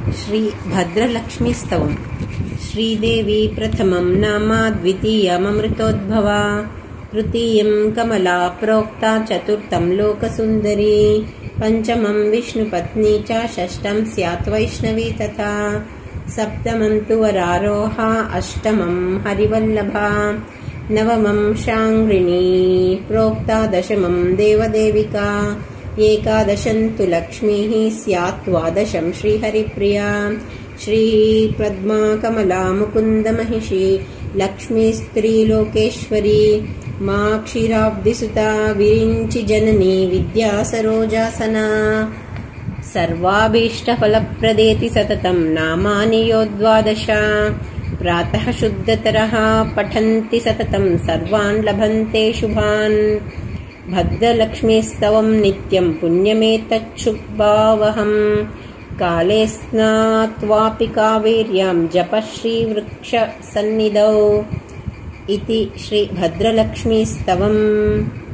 श्री भद्रलक्ष्मी स्तवम्। श्रीदेवी प्रथमं नाम द्वितीयममृतोद्भवा, तृतीयं कमला प्रोक्ता, चतुर्थं लोकसुन्दरी, पञ्चमं विष्णुपत्नी च, षष्ठं स्यात् वैष्णवी तथा, सप्तमं तु वरारोहा, अष्टमं हरिवल्लभा, नवमं शाङ्गिनी प्रोक्ता, दशमं देवदेविका, एकादशं तु लक्ष्मीः स्यात्, द्वादशं श्रीहरिप्रिया, श्रीपद्मा कमला मुकुन्दमहिषी, लक्ष्मीस्त्रीलोकेश्वरी, मा क्षीराब्धिसुता, विरिञ्चि जननी, विद्या सरोजासना, सर्वाभीष्टफलप्रदेति सततं नामानि यो द्वादश, प्रातः शुद्धतरः पठन्ति सततं, सर्वान् लभन्ते शुभान्। भद्रलक्ष्मीस्तवं नित्यं पुण्यमेतच्छुभावहम्, काले स्नात्वापि कावेर्यां जपः श्रीवृक्षसन्निधौ इति श्रीभद्रलक्ष्मीस्तवम्।